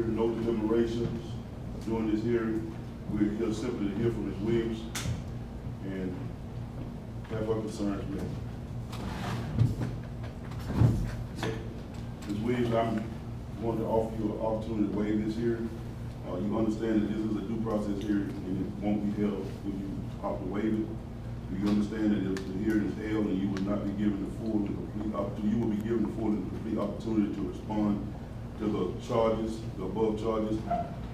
No deliberations during this hearing. We're here simply to hear from Ms. Williams and have her concerns met. Ms. Williams, I'm going to offer you an opportunity to waive this hearing. You understand that this is a due process hearing and it won't be held when you opt to waive it. Do you understand that if the hearing is held and you will not be given the full and complete opportunity, you will be given the full and complete opportunity to respond to the charges, the above charges,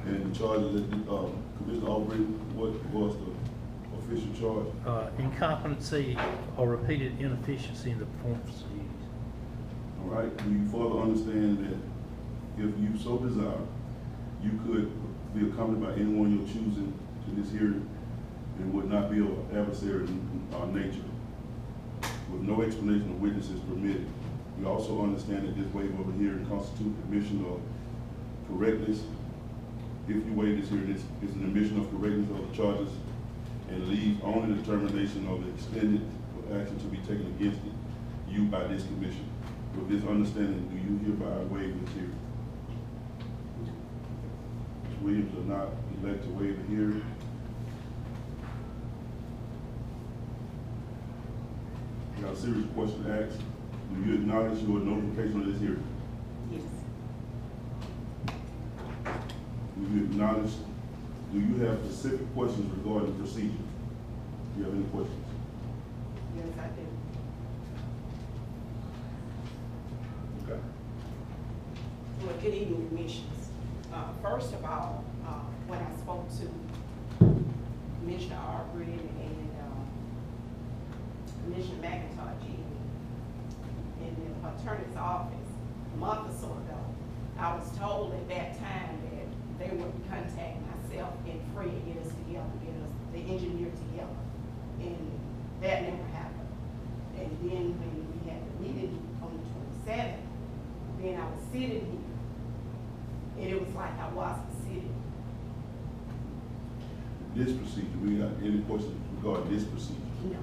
and the charges that Commissioner Albright, what was the official charge? Incompetency or repeated inefficiency in the performance of duties. All right, do you further understand that if you so desire, you could be accompanied by anyone you're choosing to this hearing and would not be of adversary nature, with no explanation of witnesses permitted? You also understand that this waiver of a hearing constitutes admission of correctness. If you waive this hearing, it's an admission of correctness of the charges and leaves only the determination of the extended action to be taken against you by this commission. With this understanding, do you hereby waive this hearing? Ms. Williams will not elect to waive the hearing. I got a serious question to ask. Do you acknowledge your notification of this hearing? Yes. Do you acknowledge, do you have specific questions regarding the procedure? Do you have any questions? Yes, I do. Okay. Well, good evening, commissioners. First of all, when I spoke to Commissioner Albright and Commissioner McIntosh in the attorney's office a month or so ago, I was told at that time that they would contact myself and Fred, get us together, get us the engineer together, and that never happened. And then when we had the meeting on the 27th, then I was sitting here, and it was like I wasn't sitting. This procedure, we got any questions regarding this procedure? No.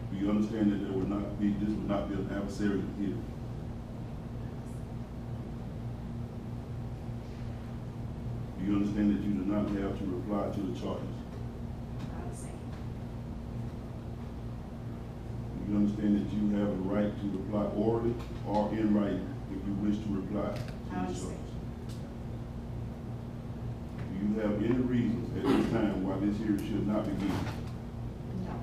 Do you understand that this would not be an adversarial hearing? Do you understand that you do not have to reply to the charges? I understand. Do you understand that you have a right to reply orally or in writing if you wish to reply to the I charges? understand. Do you have any reasons at this time why this hearing should not begin? No.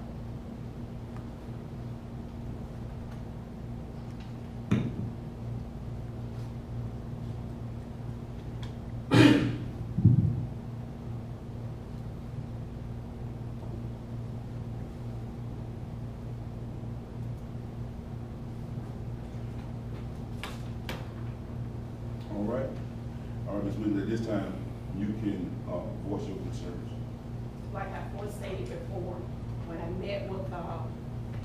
All right, Ms. Williams, at this time, you can voice your concerns. Like I stated before, when I met with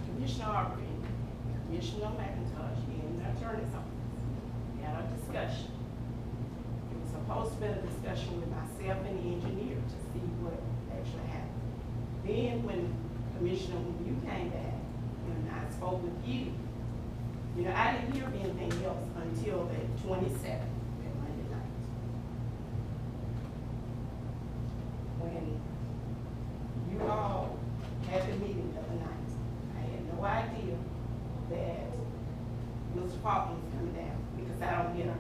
Commissioner Albright, Commissioner McIntosh, and the attorney's office, we had a discussion. It was supposed to be a discussion with myself and the engineer to see what actually happened. Then when Commissioner, when you came back, and I spoke with you, you know, I didn't hear anything else until the 27th. When you all had the meeting the other night, I had no idea that Mr. Faulkner was coming down because I don't get an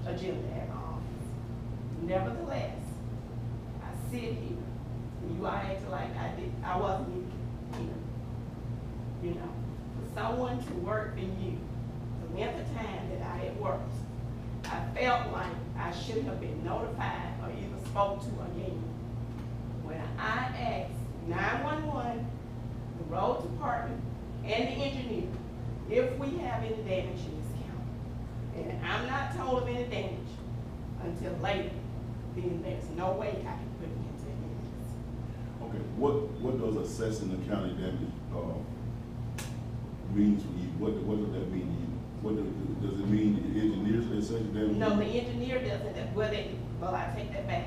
agenda at my office. Nevertheless, I sit here and you all acted like I wasn't even here. You know, for someone to work for you, the length of time that I had worked, I felt like I should have been notified or even spoke to again. When I asked 911, the road department, and the engineer if we have any damage in this county, and I'm not told of any damage until later, then there's no way I can put it into evidence. Okay, what does assessing the county damage means for you? What does that mean to you? Does it mean the engineers that assess the damage? No, the engineer doesn't. Well, I take that back.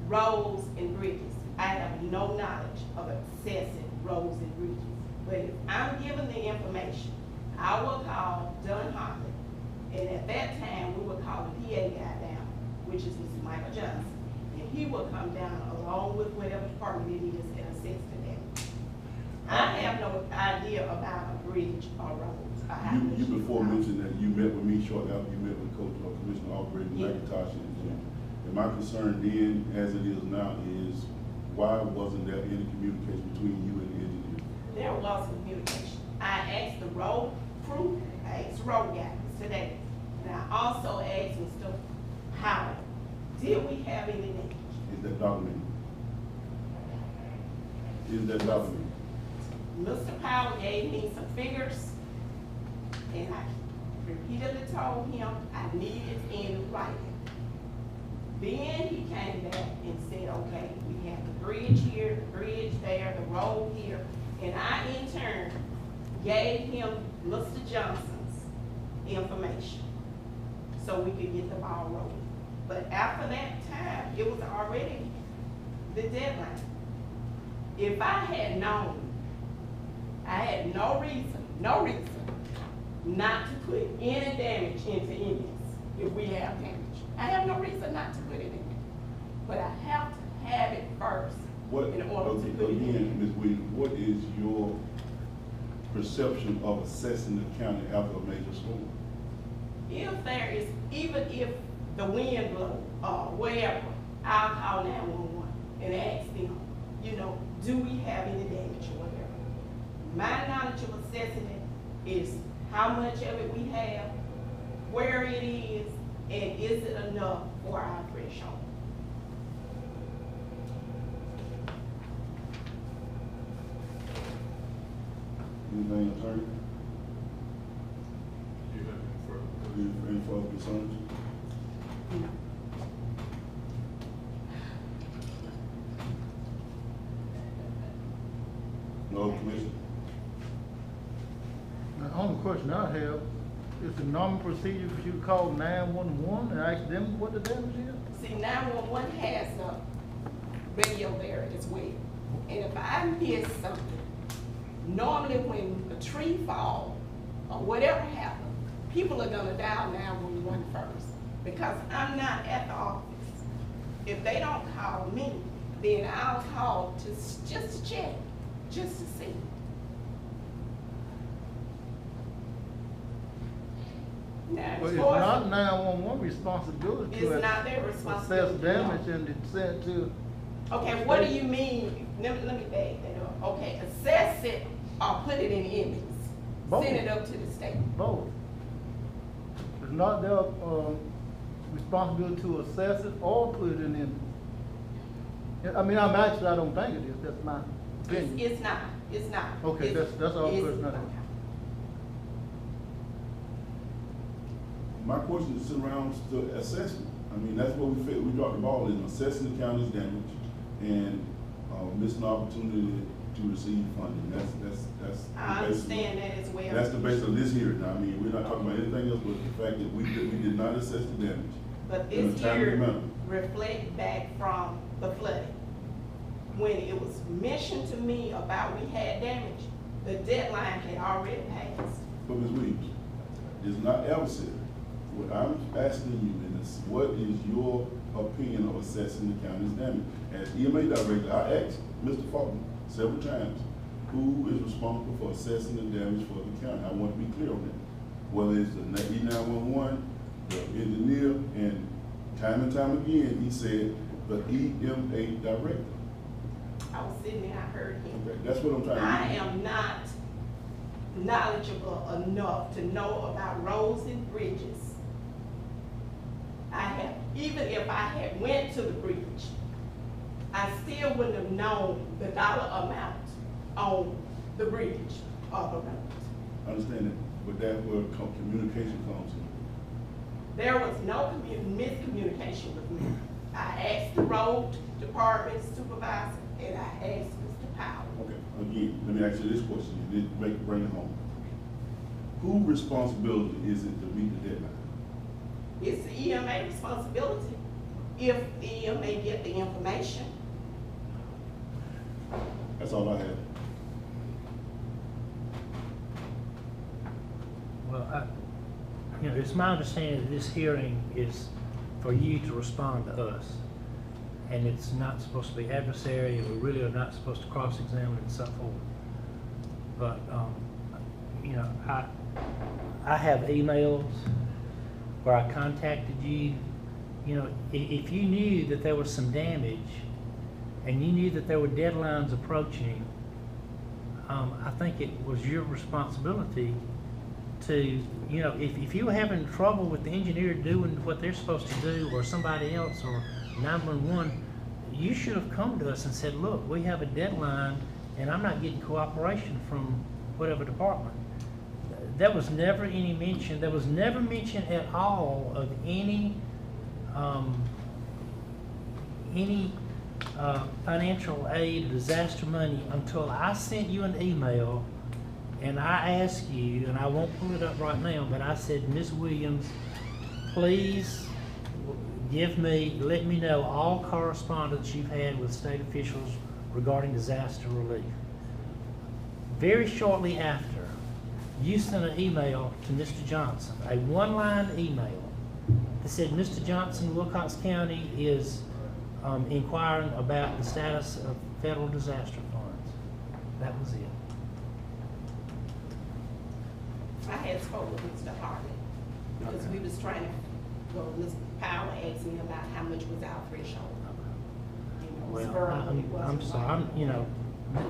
Roads and bridges. I have no knowledge of assessing roads and bridges. But if I'm given the information, I will call Dunn Hartley which is Mr. Michael Johnson, and he will come down along with whatever department it is and assess the damage. I have no idea about a bridge or roads. or how much You it before costs. mentioned that you met with me shortly after you met with Coach Commissioner Albright and Yeah. McIntosh and Jim. And my concern then, as it is now, is why wasn't there any communication between you and the engineer? There was communication. I asked the road crew, I asked road guys today, and I also asked Mr. Howard, did we have any damage? Is that documented? Is that documented? Mr. Powell gave me some figures, and I repeatedly told him I needed in writing. Then he came back and said, okay, we have the bridge here, the bridge there, the road here, and I in turn gave him Mr. Johnson's information so we could get the ball rolling. But after that time, it was already the deadline. If I had known, I had no reason not to put any damage into EMS if we have damage. I have no reason not to put it in. But I have to have it first What, in order to put it in. again, Ms. Williams, what is your perception of assessing the county after a major storm? If there is, even if the wind blow or wherever, I'll call 911 and ask them, you know, do we have any damage or whatever. My knowledge of assessing it is how much of it we have, where it is, and is it enough for our threshold. Anything, attorney? Do you have any further questions? Any further concerns? No, Commissioner? The only question I have is the normal procedure for you to call 911 and ask them what the damage is? See, 911 has a radio there as well. And if I miss something, normally when a tree falls or whatever happens, people are gonna dial 911 first because I'm not at the office. If they don't call me, then I'll call just to check, just to see. Now, as But it's far as- not 911 responsibility It's to not their assess responsibility. damage and then send to, Okay, what do you mean, let me back that up. Okay, assess it or put it in image. Both. Send it up to the state. both. It's not their, responsibility to assess it or put it in. I mean, I don't think it is, that's my opinion. It's not. Okay, It's- that's all the it's- question I have. okay. My question is around the assessment. I mean, that's what we dropped the ball in, assessing the county's damage and, missing the opportunity to receive funding. That's the basis. I understand that as well. That's the base of this hearing. Now, I mean, we're not talking about anything else but the fact that we did not assess the damage. But in a this timely year manner. reflect back from the flooding. When it was mentioned to me about we had damage, the deadline had already passed. But Ms. Williams, it's not adversary. What I'm asking you is, what is your opinion of assessing the county's damage? As EMA director, I asked Mr. Faulkner several times, who is responsible for assessing the damage for the county? I want to be clear on that. Whether it's the E911, the engineer, and time again, he said the EMA director. I was sitting there, I heard him. Okay, that's what I'm trying to do. I am not knowledgeable enough to know about roads and bridges. Even if I had went to the bridge, I still wouldn't have known the dollar amount on the bridge or the road. I understand that, but that's where communication comes in. There was no miscommunication with me. I asked the road department supervisor and I asked Mr. Powell. Okay, again, let me ask you this question, and then bring it home. Whose responsibility is it to meet the deadline? It's the EMA responsibility if the EMA get the information. That's all I have. Well, it's my understanding that this hearing is for you to respond to us. And it's not supposed to be adversary, and we really are not supposed to cross-examine and so forth. But, you know, I have emails where I contacted you. You know, if you knew that there was some damage and you knew that there were deadlines approaching, I think it was your responsibility to, you know, if you were having trouble with the engineer doing what they're supposed to do, or somebody else, or 911, you should have come to us and said, look, we have a deadline and I'm not getting cooperation from whatever department. There was never any mention, there was never mention at all of any financial aid or disaster money until I sent you an email and I asked you, and I won't pull it up right now, but I said, Ms. Williams, please let me know all correspondence you've had with state officials regarding disaster relief. Very shortly after, you sent an email to Mr. Johnson, a one-line email that said, Mr. Johnson, Wilcox County is inquiring about the status of federal disaster funds. That was it. I had spoken with Mr. Hartley, because we was trying to, well, Ms. Powell asked me about how much was our threshold. You know, Well, verbally, it wasn't I'm sorry, like- you know,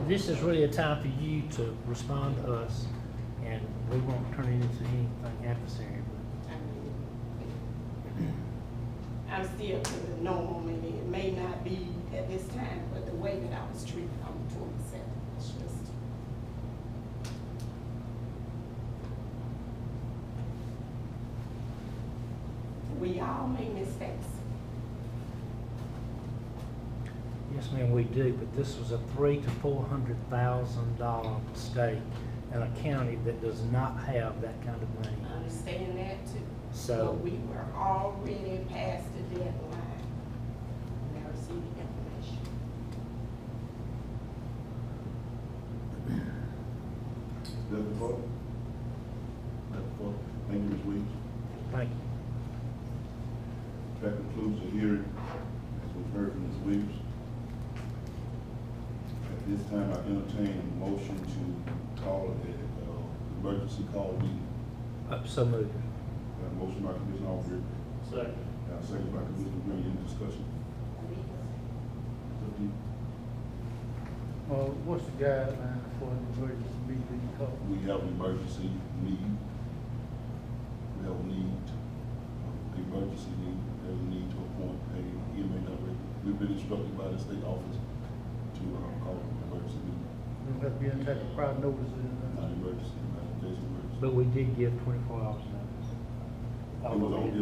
this is really a time for you to respond to us, and we won't turn it into anything adversary. I'm still to the norm, and it may not be at this time, but the way that I was treated on the 27th, it's just. We all make mistakes. Yes, ma'am, we do, but this was a $300,000 to $400,000 mistake in a county that does not have that kind of money. I understand that too. So- But we were already past the deadline. And I received the information. That's the vote. Thank you, Ms. Williams. Thank you. That concludes the hearing, as we've heard from Ms. Williams. At this time, I entertain a motion to call an emergency call meeting. So moved. Got a motion by Commissioner Alfred, Second. got a second by Commissioner Green. Any discussion? It's up to you. What's the guideline for an emergency meeting call? We have an emergency need. We have a need, emergency need, there's a need to appoint a EMA director. We've been instructed by the state office to call an emergency meeting. There have to be any type of prior notices. Not emergency, not in case of emergency. But we did give 24 hours notice. It was on-